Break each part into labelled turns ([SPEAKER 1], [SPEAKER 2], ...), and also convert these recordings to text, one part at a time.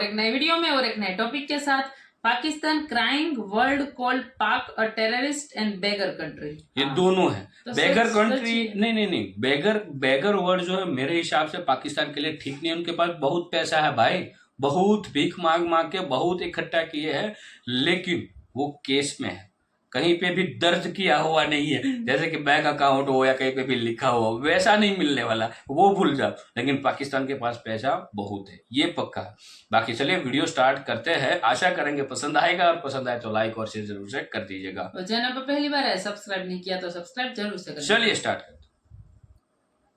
[SPEAKER 1] और एक नए वीडियो में और एक नए टॉपिक के साथ। पाकिस्तान क्राइंग वर्ल्ड कॉल्ड पाक a terrorist and beggar country.
[SPEAKER 2] ये दोनों है।
[SPEAKER 1] तो
[SPEAKER 2] बेगर
[SPEAKER 1] सच-
[SPEAKER 2] कंट्री
[SPEAKER 1] सच-
[SPEAKER 2] नहीं, बेगर वर्ड जो है मेरे हिसाब से पाकिस्तान के लिए ठीक नहीं है। उनके पास बहुत पैसा है भाई, बहुत भीख मांग मांग के बहुत इकट्ठा किए हैं, लेकिन वो केस में है, कहीं पे भी दर्ज किया हुआ नहीं है। जैसे कि बैंक अकाउंट हो या कहीं पे भी लिखा हो, वैसा नहीं मिलने वाला, वो भूल जाओ। लेकिन पाकिस्तान के पास पैसा बहुत है, ये पक्का है। बाकी चलिए वीडियो स्टार्ट करते हैं। आशा करेंगे पसंद आएगा, और पसंद आए तो लाइक और शेयर जरूर से कर दीजिएगा।
[SPEAKER 1] और चैनल पर पहली बार है, सब्सक्राइब नहीं किया तो सब्सक्राइब जरूर से करें।
[SPEAKER 2] चलिए स्टार्ट करते हैं।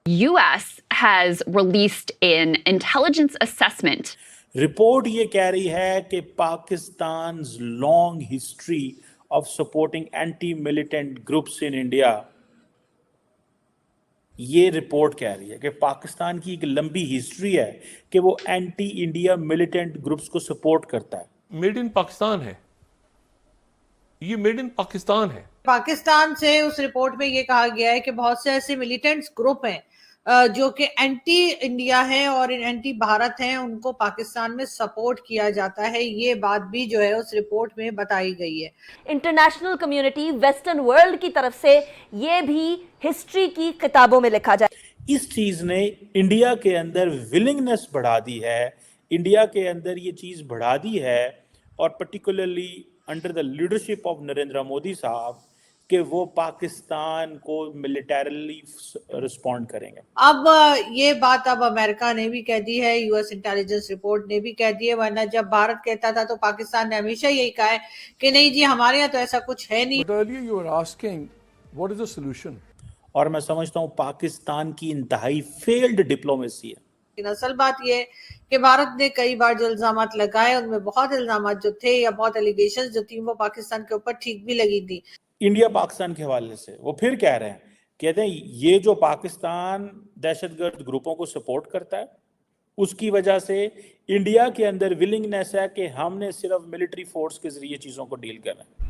[SPEAKER 3] U.S. has released an intelligence assessment.
[SPEAKER 4] Report ये कह रही है कि Pakistan long history of supporting anti militant groups in India, ये रिपोर्ट कह रही है कि पाकिस्तान की एक लंबी हिस्ट्री है कि वो एंटी इंडिया मिलिटेंट ग्रुप्स को सपोर्ट करता है।
[SPEAKER 5] मेड इन पाकिस्तान है, ये मेड इन पाकिस्तान है।
[SPEAKER 6] पाकिस्तान से उस रिपोर्ट में ये कहा गया है कि बहुत से ऐसे मिलिटेंट्स ग्रुप हैं जो कि एंटी इंडिया हैं और एंटी भारत हैं, उनको पाकिस्तान में सपोर्ट किया जाता है। ये बात भी जो है उस रिपोर्ट में बताई गई है।
[SPEAKER 7] इंटरनेशनल कम्युनिटी वेस्टर्न वर्ल्ड की तरफ से ये भी हिस्ट्री की किताबों में लिखा जाए।
[SPEAKER 4] इस चीज ने इंडिया के अंदर विलिंगनेस बढ़ा दी है, इंडिया के अंदर ये चीज बढ़ा दी है, और particularly under the leadership of Narendra Modi साहब कि वो पाकिस्तान को मिलिटरली रिस्पॉन्ड करेंगे।
[SPEAKER 6] अब ये बात अब अमेरिका ने भी कह दी है, यूएस इंटेलिजेंस रिपोर्ट ने भी कह दी है, वरना जब भारत कहता था तो पाकिस्तान ने हमेशा यही कहा है कि नहीं जी हमारे यहाँ तो ऐसा कुछ है नहीं।
[SPEAKER 5] But earlier you were asking what is the solution?
[SPEAKER 4] और मैं समझता हूँ पाकिस्तान की इंतहाई फेल्ड डिप्लोमेसी है।
[SPEAKER 6] लेकिन असल बात यह है कि भारत ने कई बार जो इल्जामात लगाए उनमें बहुत इल्जामात जो थे या बहुत एलिगेशंस जो थी वो पाकिस्तान के ऊपर ठीक भी लगी थी।
[SPEAKER 4] इंडिया पाकिस्तान के हवाले से वो फिर कह रहे हैं, कहते हैं ये जो पाकिस्तान दहशतगर्द ग्रुपों को सपोर्ट करता है उसकी वजह से इंडिया के अंदर विलिंगनेस है कि हमने सिर्फ मिलिट्री फोर्स के जरिए चीजों को डील करना है।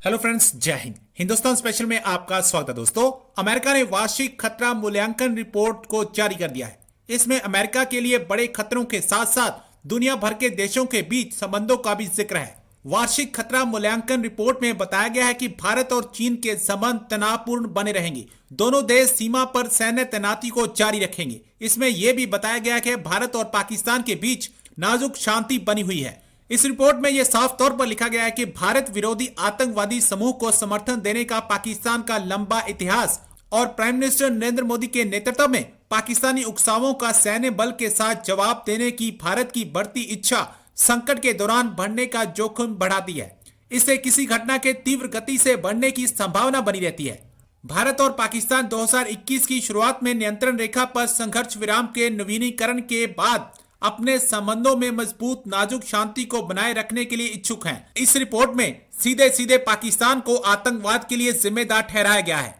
[SPEAKER 8] हेलो फ्रेंड्स, जय हिंद। हिंदुस्तान स्पेशल में आपका स्वागत है। दोस्तों, अमेरिका ने वार्षिक खतरा मूल्यांकन रिपोर्ट को जारी कर दिया है। इसमें अमेरिका के लिए बड़े खतरों के साथ साथ दुनिया भर के देशों के बीच संबंधों का भी जिक्र है। वार्षिक खतरा मूल्यांकन रिपोर्ट में बताया गया है कि भारत और चीन के संबंध तनावपूर्ण बने रहेंगे। दोनों देश सीमा पर सैन्य तैनाती को जारी रखेंगे। इसमें यह भी बताया गया है कि भारत और पाकिस्तान के बीच नाजुक शांति बनी हुई है। इस रिपोर्ट में यह साफ तौर पर लिखा गया है कि भारत विरोधी आतंकवादी समूह को समर्थन देने का पाकिस्तान का लंबा इतिहास और प्राइम मिनिस्टर नरेंद्र मोदी के नेतृत्व में पाकिस्तानी उकसावों का सैन्य बल के साथ जवाब देने की भारत की बढ़ती इच्छा संकट के दौरान बढ़ने का जोखिम बढ़ाती है। इससे किसी घटना के तीव्र गति से बढ़ने की संभावना बनी रहती है। भारत और पाकिस्तान 2021 की शुरुआत में नियंत्रण रेखा पर संघर्ष विराम के नवीनीकरण के बाद अपने संबंधों में मजबूत नाजुक शांति को बनाए रखने के लिए इच्छुक हैं। इस रिपोर्ट में सीधे सीधे पाकिस्तान को आतंकवाद के लिए जिम्मेदार ठहराया गया है।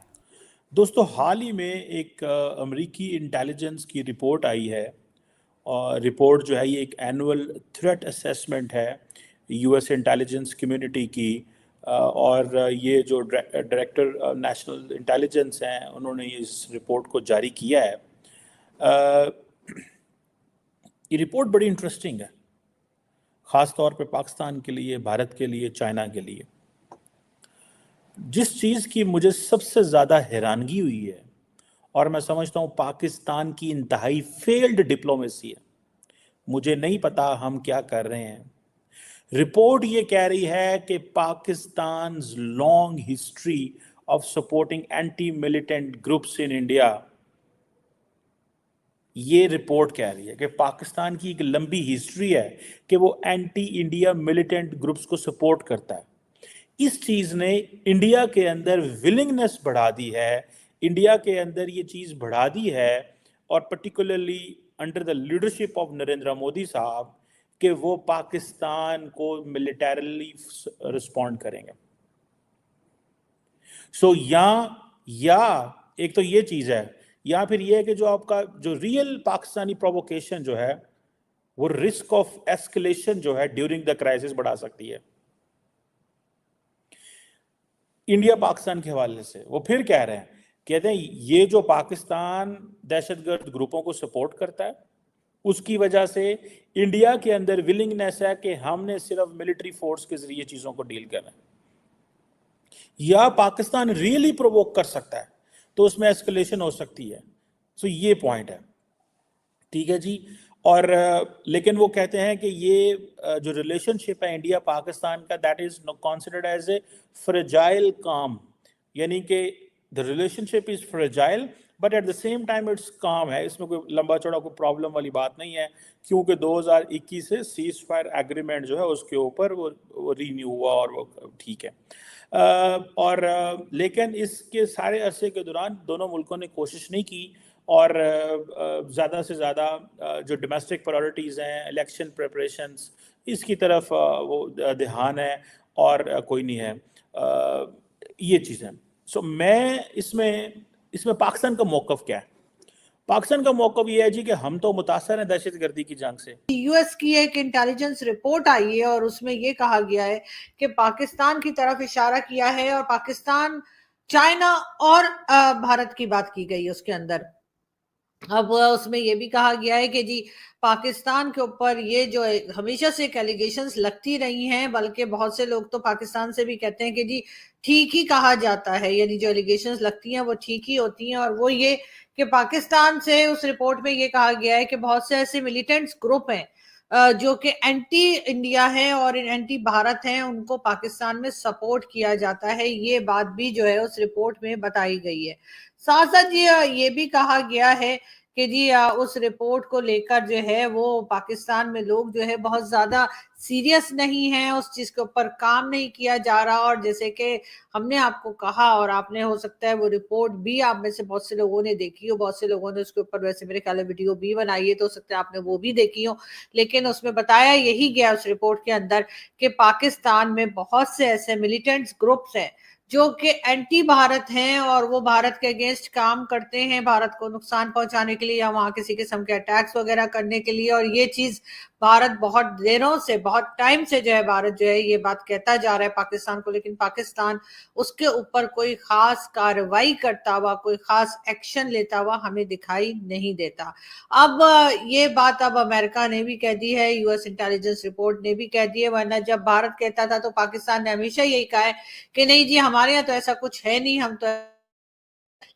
[SPEAKER 4] दोस्तों, हाल ही में एक अमेरिकी इंटेलिजेंस की रिपोर्ट आई है, और रिपोर्ट जो है ये एक एनुअल थ्रेट असेसमेंट है यूएस इंटेलिजेंस कम्युनिटी की, और ये जो डायरेक्टर नेशनल इंटेलिजेंस हैं उन्होंने इस रिपोर्ट को जारी किया है। ये रिपोर्ट बड़ी इंटरेस्टिंग है, ख़ास तौर पे पाकिस्तान के लिए, भारत के लिए, चाइना के लिए। जिस चीज़ की मुझे सबसे ज़्यादा हैरानगी हुई है, और मैं समझता हूँ पाकिस्तान की इंतहाई फेल्ड डिप्लोमेसी है, मुझे नहीं पता हम क्या कर रहे हैं। रिपोर्ट ये कह रही है कि Pakistan long history of supporting anti militant groups in India, ये रिपोर्ट कह रही है कि पाकिस्तान की एक लंबी हिस्ट्री है कि वो एंटी इंडिया मिलिटेंट ग्रुप्स को सपोर्ट करता है। इस चीज़ ने इंडिया के अंदर विलिंगनेस बढ़ा दी है, इंडिया के अंदर ये चीज़ बढ़ा दी है, और particularly under the leadership of Narendra Modi साहब कि वो पाकिस्तान को मिलिटरली रिस्पॉन्ड करेंगे। सो या एक तो ये चीज़ है, या फिर ये है कि जो आपका जो रियल पाकिस्तानी प्रोवोकेशन जो है वो रिस्क ऑफ एस्केलेशन जो है ड्यूरिंग द क्राइसिस बढ़ा सकती है। इंडिया पाकिस्तान के हवाले से वो फिर कह रहे हैं, कहते हैं ये जो पाकिस्तान दहशतगर्द ग्रुपों को सपोर्ट करता है उसकी वजह से इंडिया के अंदर विलिंगनेस है कि हमने सिर्फ मिलिट्री फोर्स के जरिए चीज़ों को डील करना है, या पाकिस्तान रियली प्रोवोक कर सकता है तो उसमें एस्केलेशन हो सकती है। सो ये पॉइंट है, ठीक है जी। और लेकिन वो कहते हैं कि ये जो रिलेशनशिप है इंडिया पाकिस्तान का, that is considered as a fragile calm, यानी कि the relationship is fragile but at the same time it's calm है। इसमें कोई लंबा चौड़ा कोई प्रॉब्लम वाली बात नहीं है, क्योंकि 2021 से सीज फायर एग्रीमेंट जो है उसके ऊपर वो रीन्यू हुआ और वो ठीक है। लेकिन इसके सारे अरसे के दौरान दोनों मुल्कों ने कोशिश नहीं की, और ज़्यादा से ज़्यादा जो डोमेस्टिक प्रायोरिटीज़ हैं, इलेक्शन प्रिपरेशंस, इसकी तरफ वो ध्यान है, और कोई नहीं है ये चीज़ें। सो मैं इसमें पाकिस्तान का मौक़िफ़ क्या है? पाकिस्तान का मौक़िफ़ ये है जी कि हम तो मुतासर हैं दहशतगर्दी की जंग से।
[SPEAKER 6] यूएस की एक इंटेलिजेंस रिपोर्ट आई है और उसमें ये कहा गया है कि पाकिस्तान की तरफ इशारा किया है, और पाकिस्तान, चाइना और भारत की बात की गई है उसके अंदर। अब उसमें ये भी कहा गया है कि जी पाकिस्तान के ऊपर ये जो हमेशा से एलिगेशंस लगती रही हैं, बल्कि बहुत से लोग तो पाकिस्तान से भी कहते हैं कि जी ठीक ही कहा जाता है, यानी जो एलिगेशंस लगती हैं वो ठीक ही होती हैं। और वो ये कि पाकिस्तान से उस रिपोर्ट में ये कहा गया है कि बहुत से ऐसे मिलिटेंट्स ग्रुप हैं जो कि एंटी इंडिया है और एंटी भारत हैं, उनको पाकिस्तान में सपोर्ट किया जाता है। ये बात भी जो है उस रिपोर्ट में बताई गई है। साथ साथ ये भी कहा गया है कि जी उस रिपोर्ट को लेकर जो है वो पाकिस्तान में लोग जो है बहुत ज्यादा सीरियस नहीं है, उस चीज के ऊपर काम नहीं किया जा रहा। और जैसे कि हमने आपको कहा, और आपने हो सकता है वो रिपोर्ट भी आप में से बहुत से लोगों ने देखी हो, बहुत से लोगों ने उसके ऊपर वैसे मेरे ख्याल में वीडियो भी बनाई है, तो हो सकता है आपने वो भी देखी हो। लेकिन उसमें बताया यही गया उस रिपोर्ट के अंदर कि पाकिस्तान में बहुत से ऐसे मिलिटेंट्स ग्रुप्स हैं जो कि एंटी भारत हैं, और वो भारत के अगेंस्ट काम करते हैं, भारत को नुकसान पहुंचाने के लिए या वहां किसी किस्म के अटैक्स वगैरह करने के लिए। और ये चीज भारत बहुत देरों से, बहुत टाइम से जो है भारत जो है ये बात कहता जा रहा है पाकिस्तान को, लेकिन पाकिस्तान उसके ऊपर कोई खास कार्रवाई करता हुआ, कोई खास एक्शन लेता हुआ हमें दिखाई नहीं देता। अब ये बात अब अमेरिका ने भी कह दी है, यूएस इंटेलिजेंस रिपोर्ट ने भी कह दी है, वरना जब भारत कहता था तो पाकिस्तान ने हमेशा यही कहा है कि नहीं जी हमारे यहाँ तो ऐसा कुछ है नहीं, हम तो।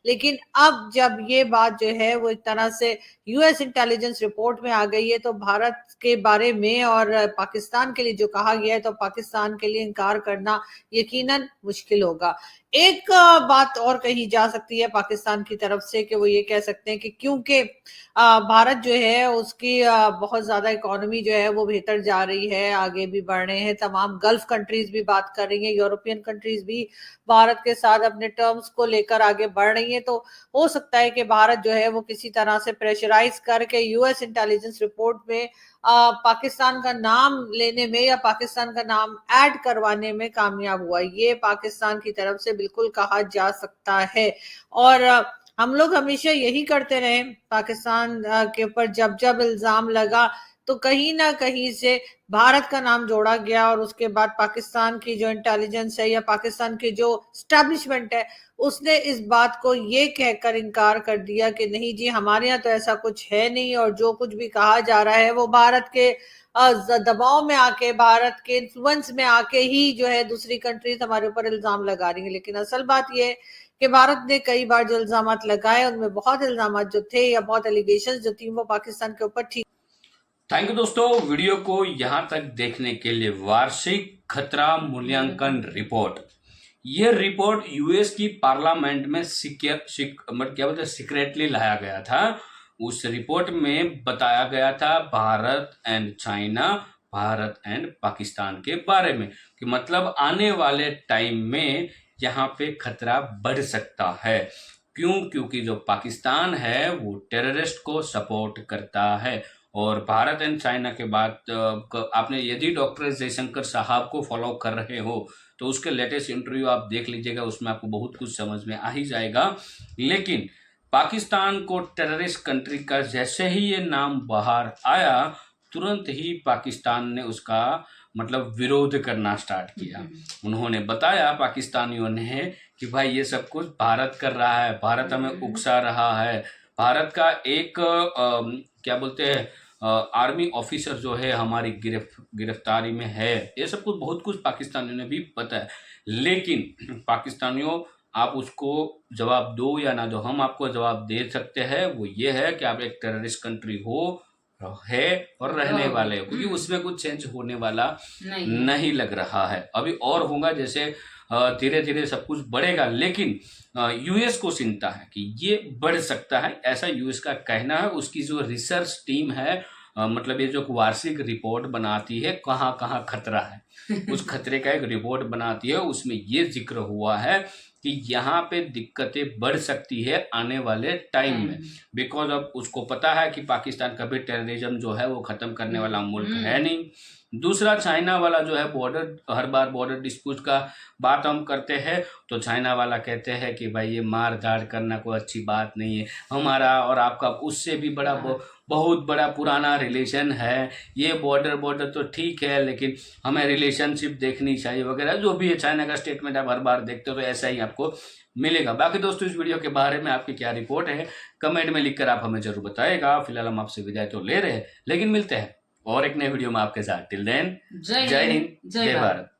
[SPEAKER 6] लेकिन अब जब ये बात जो है वो एक तरह से यूएस इंटेलिजेंस रिपोर्ट में आ गई है, तो भारत के बारे में और पाकिस्तान के लिए जो कहा गया है, तो पाकिस्तान के लिए इनकार करना यकीनन मुश्किल होगा। एक बात और कही जा सकती है पाकिस्तान की तरफ से कि वो ये कह सकते हैं कि क्योंकि भारत जो है उसकी बहुत ज्यादा इकोनॉमी जो है वो बेहतर जा रही है, आगे भी बढ़ रहे हैं, तमाम गल्फ कंट्रीज भी बात कर रही हैं, यूरोपियन कंट्रीज भी भारत के साथ अपने टर्म्स को लेकर आगे बढ़ रही हैं, तो हो सकता है कि भारत जो है वो किसी तरह से प्रेशराइज करके यूएस इंटेलिजेंस रिपोर्ट में पाकिस्तान का नाम लेने में या पाकिस्तान का नाम ऐड करवाने में कामयाब हुआ। ये पाकिस्तान की तरफ से बिल्कुल कहा जा सकता है। और हम लोग हमेशा यही करते रहे, पाकिस्तान के ऊपर जब जब इल्जाम लगा तो कहीं ना कहीं से भारत का नाम जोड़ा गया, और उसके बाद पाकिस्तान की जो इंटेलिजेंस है या पाकिस्तान की जो स्टैब्लिशमेंट है उसने इस बात को ये कहकर इनकार कर दिया कि नहीं जी हमारे यहाँ तो ऐसा कुछ है नहीं, और जो कुछ भी कहा जा रहा है वो भारत के दबाव में आके, भारत के इन्फ्लुएंस में आके ही जो है दूसरी कंट्रीज हमारे ऊपर इल्जाम लगा रही है। लेकिन असल बात ये है कि भारत ने कई बार जो इल्जाम लगाए उनमें बहुत इल्जाम जो थे या बहुत एलिगेशंस जो थी वो पाकिस्तान के ऊपर ठीक।
[SPEAKER 2] थैंक यू दोस्तों, वीडियो को यहाँ तक देखने के लिए। वार्षिक खतरा मूल्यांकन रिपोर्ट, यह रिपोर्ट यूएस की पार्लियामेंट में सीक्रेटली लाया गया था। उस रिपोर्ट में बताया गया था Bharat and China, Bharat and Pakistan के बारे में, कि मतलब आने वाले टाइम में यहाँ पे खतरा बढ़ सकता है। क्यों? क्योंकि जो पाकिस्तान है वो टेररिस्ट को सपोर्ट करता है। और भारत एंड चाइना के बाद आपने यदि डॉक्टर जयशंकर साहब को फॉलो कर रहे हो तो उसके लेटेस्ट इंटरव्यू आप देख लीजिएगा, उसमें आपको बहुत कुछ समझ में आ ही जाएगा। लेकिन पाकिस्तान को टेररिस्ट कंट्री का जैसे ही ये नाम बाहर आया, तुरंत ही पाकिस्तान ने उसका मतलब विरोध करना स्टार्ट किया। उन्होंने बताया पाकिस्तानियों ने कि भाई ये सब कुछ भारत कर रहा है, भारत हमें उकसा रहा है, भारत का एक क्या बोलते हैं आर्मी ऑफिसर जो है हमारी गिरफ्तारी में है। ये सब कुछ बहुत कुछ पाकिस्तानियों ने भी पता है, लेकिन पाकिस्तानियों आप उसको जवाब दो या ना दो, हम आपको जवाब दे सकते हैं। वो ये है कि आप एक टेररिस्ट कंट्री है और रहने वाले हो, क्योंकि उसमें कुछ चेंज होने वाला नहीं लग रहा है। अभी और होगा, जैसे धीरे धीरे सब कुछ बढ़ेगा, लेकिन यूएस को चिंता है कि ये बढ़ सकता है, ऐसा यूएस का कहना है। उसकी जो रिसर्च टीम है, मतलब ये जो वार्षिक रिपोर्ट बनाती है कहाँ कहाँ खतरा है, उस खतरे का एक रिपोर्ट बनाती है। उसमें ये जिक्र हुआ है कि यहाँ पे दिक्कतें बढ़ सकती है आने वाले टाइम में, बिकॉज अब उसको पता है कि पाकिस्तान कभी टेररिज्म जो है वो खत्म करने वाला मुल्क है नहीं। दूसरा, चाइना वाला जो है बॉर्डर, हर बार बॉर्डर डिस्प्यूट का बात हम करते हैं तो चाइना वाला कहते हैं कि भाई ये मार धाड़ करना कोई अच्छी बात नहीं है, हमारा और आपका उससे भी बड़ा बहुत बड़ा पुराना रिलेशन है, ये बॉर्डर तो ठीक है लेकिन हमें रिलेशनशिप देखनी चाहिए वगैरह, जो भी है चाइना का स्टेटमेंट आप हर बार देखते हो तो ऐसा ही आपको मिलेगा। बाकी दोस्तों, इस वीडियो के बारे में आपकी क्या रिपोर्ट है कमेंट में लिखकर आप हमें जरूर बताएगा। फिलहाल हम आपसे विदाई तो ले रहे हैं, लेकिन मिलते हैं और एक नए वीडियो में आपके साथ। टिल देन, जय हिंद, जय भारत।